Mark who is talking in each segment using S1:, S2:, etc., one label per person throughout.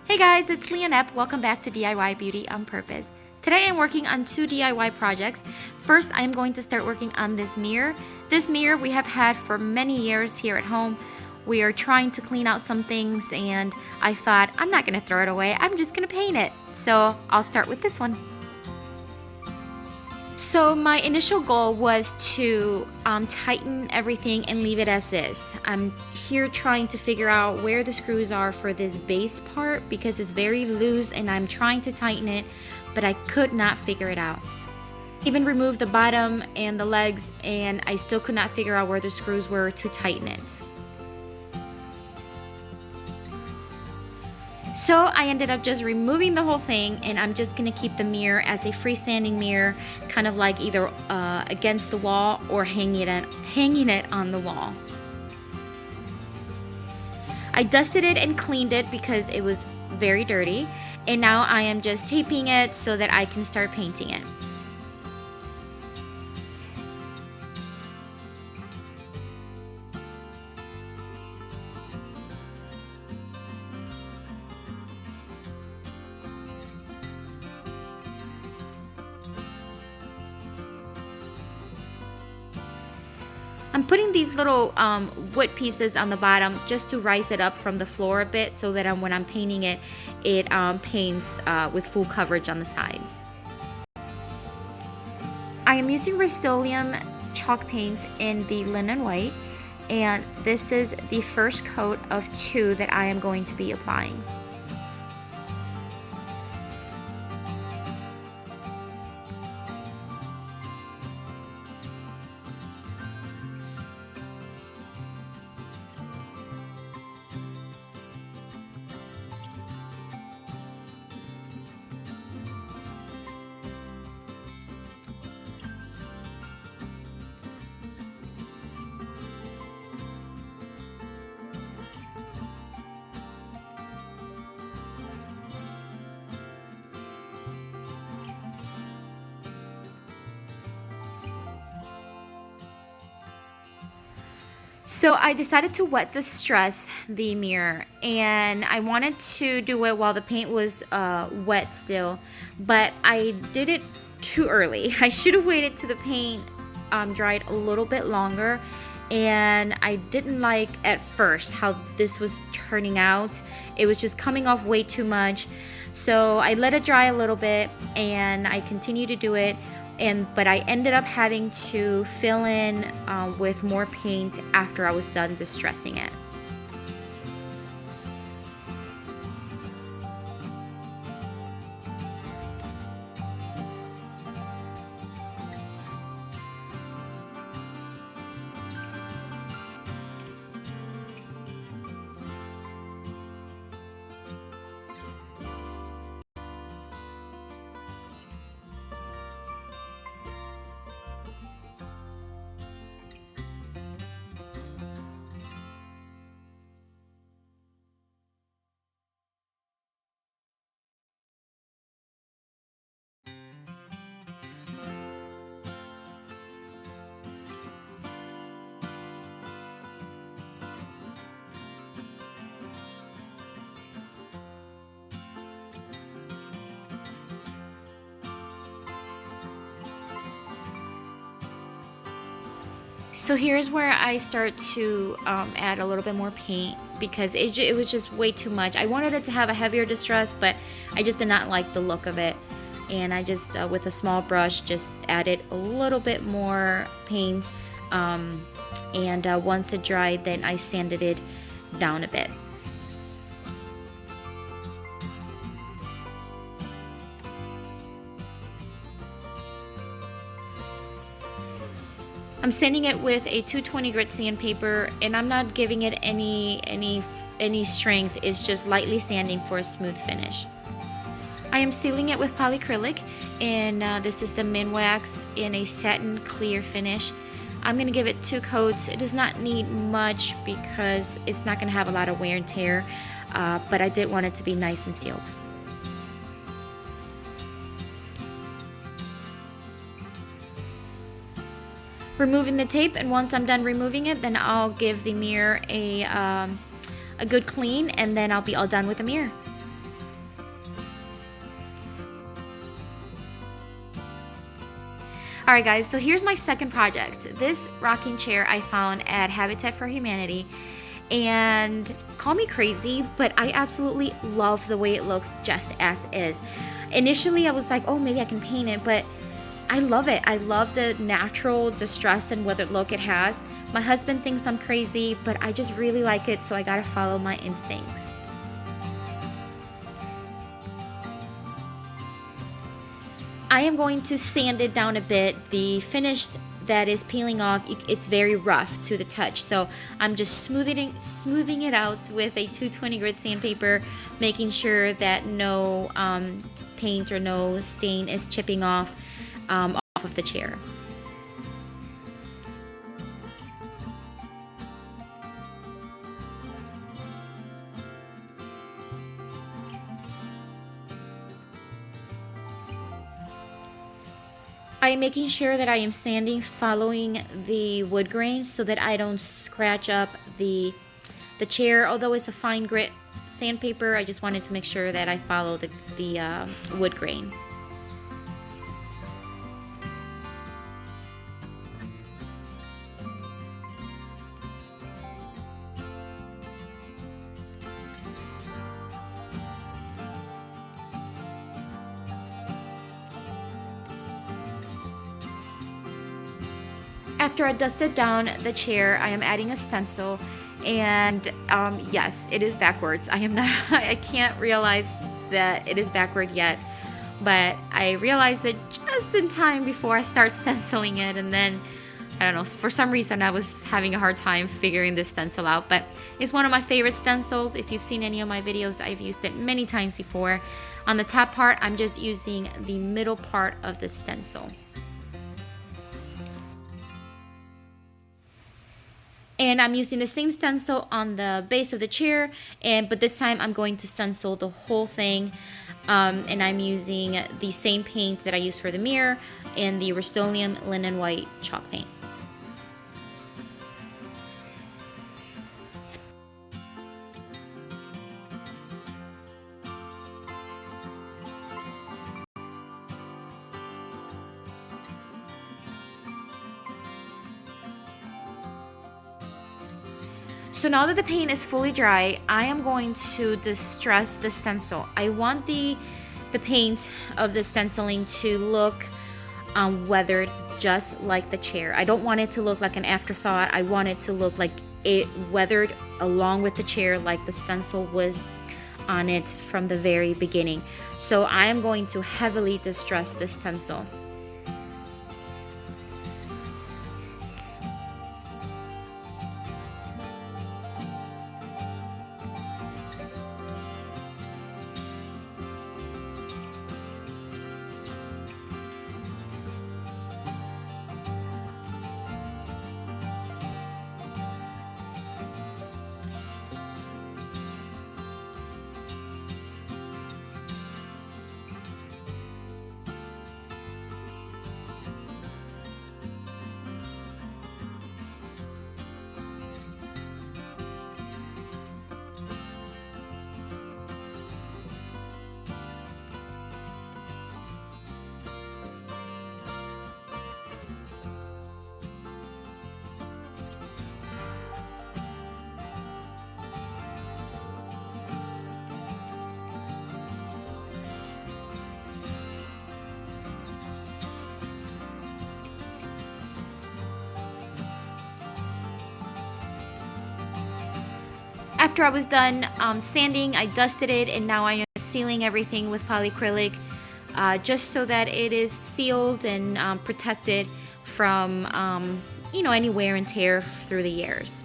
S1: Hey guys, it's Leonette. Welcome back to DIY Beauty on Purpose. Today I'm working on two DIY projects. First, I'm going to start working on this mirror. This mirror we have had for many years here at home. We are trying to clean out some things and I thought I'm not going to throw it away. I'm just going to paint it. So I'll start with this one. So my initial goal was to tighten everything and leave it as is. I'm here trying to figure out where the screws are for this base part because it's very loose and I'm trying to tighten it, but I could not figure it out. Even removed the bottom and the legs and I still could not figure out where the screws were to tighten it. So I ended up just removing the whole thing and I'm just gonna keep the mirror as a freestanding mirror, kind of like either against the wall or hanging it on the wall. I dusted it and cleaned it because it was very dirty, and now I am just taping it so that I can start painting it. I'm putting these little wood pieces on the bottom just to rise it up from the floor a bit so that when I'm painting it, it paints with full coverage on the sides. I am using Rust-Oleum Chalk paints in the linen white, and this is the first coat of two that I am going to be applying. So I decided to wet distress the mirror, and I wanted to do it while the paint was wet still, but I did it too early. I should have waited till the paint dried a little bit longer, and I didn't like at first how this was turning out. It was just coming off way too much. So I let it dry a little bit and I continued to do it. But I ended up having to fill in with more paint after I was done distressing it. So here's where I start to add a little bit more paint because it was just way too much. I wanted it to have a heavier distress, but I just did not like the look of it. And I just, with a small brush, just added a little bit more paint. Once it dried, then I sanded it down a bit. I'm sanding it with a 220 grit sandpaper, and I'm not giving it any strength. It's just lightly sanding for a smooth finish. I am sealing it with polyacrylic, and this is the Minwax in a satin clear finish. I'm going to give it 2 coats. It does not need much because it's not going to have a lot of wear and tear, but I did want it to be nice and sealed. Removing the tape, and once I'm done removing it, then I'll give the mirror a good clean, and then I'll be all done with the mirror. Alright guys, so here's my second project. This rocking chair I found at Habitat for Humanity, and call me crazy, but I absolutely love the way it looks just as is. Initially I was like, oh, maybe I can paint it, but I love it. I love the natural distress and weathered look it has. My husband thinks I'm crazy, but I just really like it, so I gotta follow my instincts. I am going to sand it down a bit. The finish that is peeling off, it's very rough to the touch, so I'm just smoothing it out with a 220 grit sandpaper, making sure that no paint or no stain is chipping off of the chair. I am making sure that I am sanding following the wood grain so that I don't scratch up the chair. Although it's a fine grit sandpaper, I just wanted to make sure that I follow the wood grain. After I dusted down the chair, I am adding a stencil, and yes, it is backwards. I can't realize that it is backward yet, but I realized it just in time before I start stenciling it, and then, I don't know, for some reason I was having a hard time figuring this stencil out, but it's one of my favorite stencils. If you've seen any of my videos, I've used it many times before. On the top part, I'm just using the middle part of the stencil. And I'm using the same stencil on the base of the chair, but this time I'm going to stencil the whole thing. And I'm using the same paint that I used for the mirror and the Rust-Oleum Linen White chalk paint. So now that the paint is fully dry, I am going to distress the stencil. I want the paint of the stenciling to look weathered just like the chair. I don't want it to look like an afterthought. I want it to look like it weathered along with the chair, like the stencil was on it from the very beginning. So I am going to heavily distress this stencil. After I was done sanding, I dusted it, and now I am sealing everything with polyacrylic just so that it is sealed and protected from any wear and tear through the years.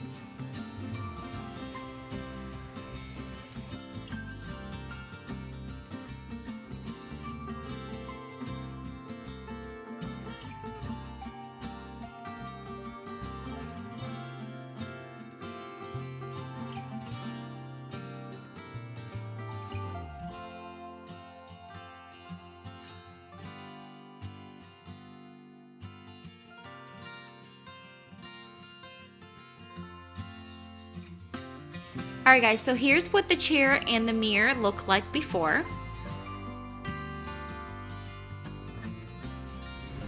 S1: Alright guys, so here's what the chair and the mirror look like before.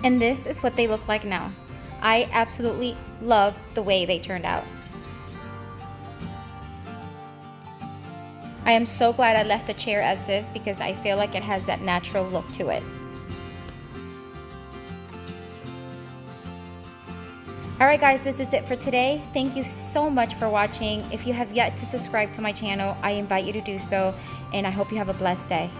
S1: And this is what they look like now. I absolutely love the way they turned out. I am so glad I left the chair as this because I feel like it has that natural look to it. Alright guys, this is it for today. Thank you so much for watching. If you have yet to subscribe to my channel, I invite you to do so, and I hope you have a blessed day.